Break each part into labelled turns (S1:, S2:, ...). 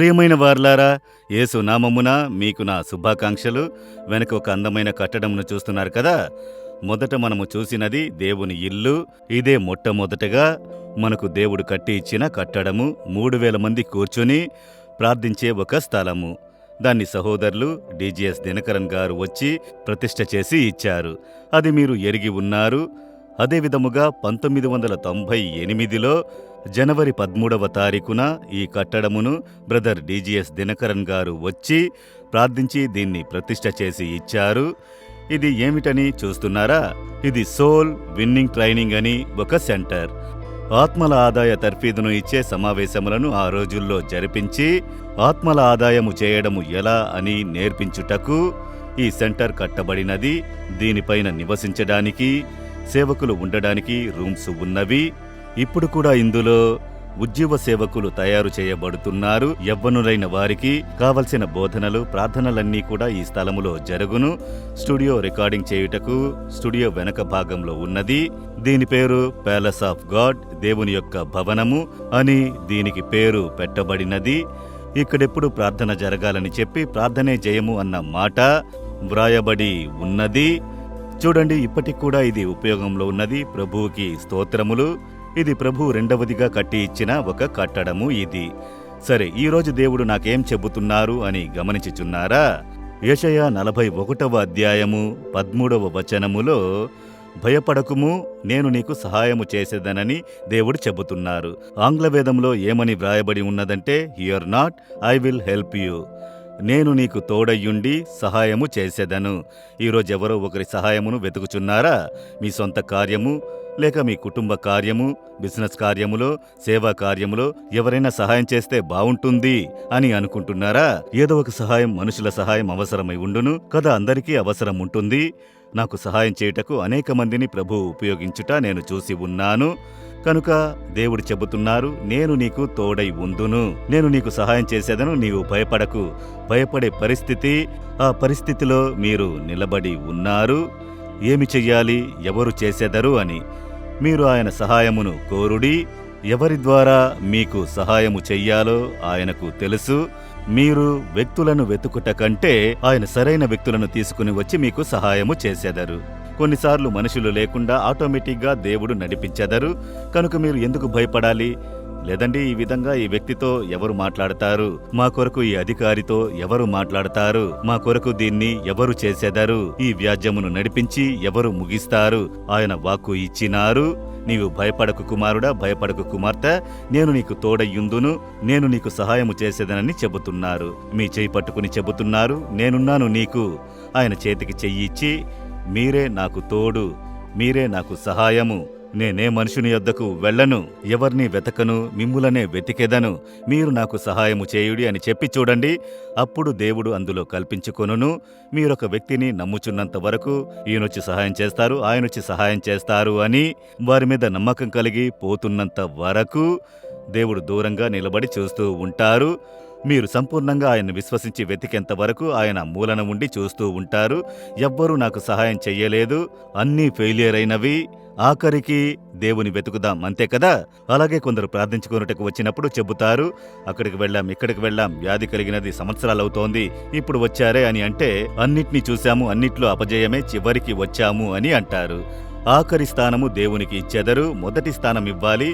S1: ప్రియమైన వారలారా, యేసు నామమున మీకు నా శుభాకాంక్షలు. వెనక ఒక అందమైన కట్టడంను చూస్తున్నారు కదా. మొదట మనము చూసినది దేవుని ఇల్లు. ఇదే మొట్టమొదటగా మనకు దేవుడు కట్టి ఇచ్చిన కట్టడము. 3000 మంది కూర్చుని ప్రార్థించే ఒక స్థలము. దాన్ని సహోదరులు డిజిఎస్ దినకరన్ గారు వచ్చి ప్రతిష్ఠ చేసి ఇచ్చారు. అది మీరు ఎరిగి ఉన్నారు. అదే విధముగా 1998లో జనవరి 13వ తారీఖున ఈ కట్టడమును బ్రదర్ డిజిఎస్ దినకరన్ గారు వచ్చి ప్రార్థించి దీన్ని ప్రతిష్ఠ చేసి ఇచ్చారు. ఇది ఏమిటని చూస్తున్నారా? ఇది సోల్ విన్నింగ్ ట్రైనింగ్ అని ఒక సెంటర్. ఆత్మల ఆదాయ తర్ఫీదును ఇచ్చే సమావేశములను ఆ రోజుల్లో జరిపించి ఆత్మల ఆదాయము చేయడము ఎలా అని నేర్పించుటకు ఈ సెంటర్ కట్టబడినది. దీనిపైన నివసించడానికి, సేవకులు ఉండడానికి రూమ్స్ ఉన్నవి. ఇప్పుడు కూడా ఇందులో ఉజ్జీవ సేవకులు తయారు చేయబడుతున్నారు. యవ్వనులైన వారికి కావలసిన బోధనలు, ప్రార్థనలన్నీ కూడా ఈ స్థలములో జరుగును. స్టూడియో రికార్డింగ్ చేయుటకు స్టూడియో వెనక భాగంలో ఉన్నది. దీని పేరు ప్యాలెస్ ఆఫ్ గాడ్, దేవుని యొక్క భవనము అని దీనికి పేరు పెట్టబడినది. ఇక్కడెప్పుడు ప్రార్థన జరగాలని చెప్పి ప్రార్థనే జయము అన్న మాట వ్రాయబడి ఉన్నది. చూడండి, ఇప్పటికి కూడా ఇది ఉపయోగంలో ఉన్నది. ప్రభువుకి స్తోత్రములు. ఇది ప్రభు రెండవదిగా కట్టి ఇచ్చిన ఒక కట్టడము ఇది. సరే, ఈరోజు దేవుడు నాకేం చెబుతున్నారు అని గమనించుచున్నారా? యెషయా 41వ అధ్యాయము 13వ వచనములో భయపడకుము, నేను నీకు సహాయము చేసేదనని దేవుడు చెబుతున్నారు. ఆంగ్లవేదంలో ఏమని వ్రాయబడి ఉన్నదంటే, here not, I will help you. నేను నీకు తోడయ్యుండి సహాయము చేసేదను. ఈరోజు ఎవరో ఒకరి సహాయమును వెతుకుచున్నారా? మీ సొంత కార్యము లేక మీ కుటుంబ కార్యము, బిజినెస్ కార్యములో, సేవా కార్యములో ఎవరైనా సహాయం చేస్తే బావుంటుంది అని అనుకుంటున్నారా? ఏదో ఒక సహాయం, మనుషుల సహాయం అవసరమై ఉండును కదా. అందరికీ అవసరం ఉంటుంది. నాకు సహాయం చేయుటకు అనేక మందిని ప్రభు ఉపయోగించుట నేను చూసి ఉన్నాను. కనుక దేవుడు చెబుతున్నారు, నేను నీకు తోడై ఉందును, నేను నీకు సహాయం చేసేదను, నీవు భయపడకు. భయపడే పరిస్థితి, ఆ పరిస్థితిలో మీరు నిలబడి ఉన్నారు. ఏమి చెయ్యాలి, ఎవరు చేసెదరు అని మీరు ఆయన సహాయమును కోరుడి. ఎవరి ద్వారా మీకు సహాయము చెయ్యాలో ఆయనకు తెలుసు. మీరు వ్యక్తులను వెతుకుట కంటే ఆయన సరైన వ్యక్తులను తీసుకుని వచ్చి మీకు సహాయము చేసెదరు. కొన్నిసార్లు మనుషులు లేకుండా ఆటోమేటిక్గా దేవుడు నడిపించెదరు. కనుక మీరు ఎందుకు భయపడాలి? లేదండి, ఈ విధంగా ఈ వ్యక్తితో ఎవరు మాట్లాడతారు, మా కొరకు ఈ అధికారితో ఎవరు మాట్లాడతారు, మా కొరకు దీన్ని ఎవరు చేసెదరు, ఈ వ్యాజ్యమును నడిపించి ఎవరు ముగిస్తారు? ఆయన వాక్కు ఇచ్చినారు. నీవు భయపడకు కుమారుడా, భయపడకు కుమార్తె, నేను నీకు తోడయ్యుందును, నేను నీకు సహాయము చేసేదనని చెబుతున్నారు. మీ చేయి పట్టుకుని చెబుతున్నారు, నేనున్నాను నీకు. ఆయన చేతికి చెయ్యిచ్చి, మీరే నాకు తోడు, మీరే నాకు సహాయము, నేనే మనుషుని యొద్దకు వెళ్ళను, ఎవర్ని వెతకను, మిమ్ములనే వెతికెదను, మీరు నాకు సహాయము చేయుడి అని చెప్పి చూడండి. అప్పుడు దేవుడు అందులో కల్పించుకొనును. మీరొక వ్యక్తిని నమ్ముచున్నంత వరకు ఈయనొచ్చి సహాయం చేస్తారు, ఆయనొచ్చి సహాయం చేస్తారు అని వారి మీద నమ్మకం కలిగి పోతున్నంత వరకు దేవుడు దూరంగా నిలబడి చూస్తూ ఉంటారు. మీరు సంపూర్ణంగా ఆయన్ని విశ్వసించి వెతికేంత వరకు ఆయన మూలన ఉండి చూస్తూ ఉంటారు. ఎవ్వరూ నాకు సహాయం చెయ్యలేదు, అన్నీ ఫెయిలియర్ అయినవి, ఆఖరికి దేవుని వెతుకుదాం, అంతే కదా. అలాగే కొందరు ప్రార్థించుకున్నట్టుకు వచ్చినప్పుడు చెబుతారు, అక్కడికి వెళ్ళాం, ఇక్కడికి వెళ్ళాం, వ్యాధి కలిగినది సంవత్సరాలవుతోంది, ఇప్పుడు వచ్చారే అని అంటే, అన్నిటినీ చూశాము, అన్నిట్లో అపజయమే, చివరికి వచ్చాము అని అంటారు. ఆఖరి స్థానము దేవునికి ఇచ్చెదరు. మొదటి స్థానం ఇవ్వాలి.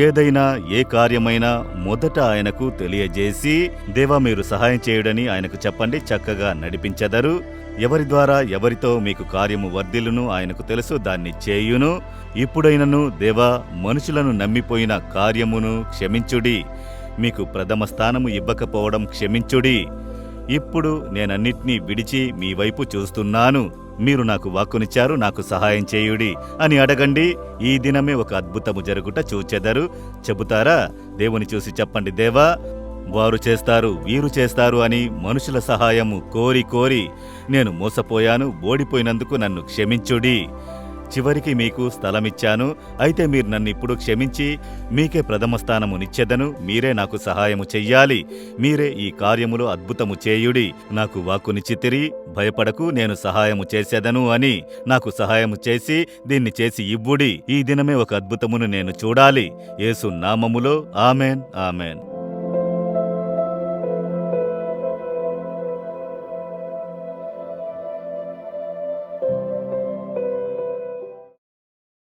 S1: ఏదైనా, ఏ కార్యమైనా మొదట ఆయనకు తెలియజేసి, దేవా మీరు సహాయం చేయుడని ఆయనకు చెప్పండి. చక్కగా నడిపించెదరు. ఎవరి ద్వారా ఎవరితో మీకు కార్యము వర్ధిల్లును ఆయనకు తెలుసు, దాన్ని చేయును. ఇప్పుడైనను దేవా, మనుషులను నమ్మిపోయిన కార్యమును క్షమించుడి, మీకు ప్రథమ స్థానము ఇవ్వకపోవడం క్షమించుడి. ఇప్పుడు నేనన్నిటినీ విడిచి మీ వైపు చూస్తున్నాను, మీరు నాకు వాక్కునిచ్చారు, నాకు సహాయం చేయుడి అని అడగండి. ఈ దినమే ఒక అద్భుతము జరుగుట చూచెదరు. చెబుతారా? దేవుని చూసి చెప్పండి, దేవా వారు చేస్తారు, వీరు చేస్తారు అని మనుషుల సహాయము కోరి కోరి నేను మోసపోయాను, ఓడిపోయినందుకు నన్ను క్షమించుడి. చివరికి మీకు స్థలమిచ్చాను, అయితే మీరు నన్ను ఇప్పుడు క్షమించి మీకే ప్రథమ స్థానము నిచ్చెదను, మీరే నాకు సహాయము చెయ్యాలి, మీరే ఈ కార్యములో అద్భుతము చేయుడి. నాకు వాక్కునిచ్చితిరి, భయపడకు, నేను సహాయము చేసేదను అని. నాకు సహాయము చేసి దీన్ని చేసి ఇవ్వుడి. ఈ దినమే ఒక అద్భుతమును నేను చూడాలి. యేసు నామములో ఆమెన్, ఆమెన్.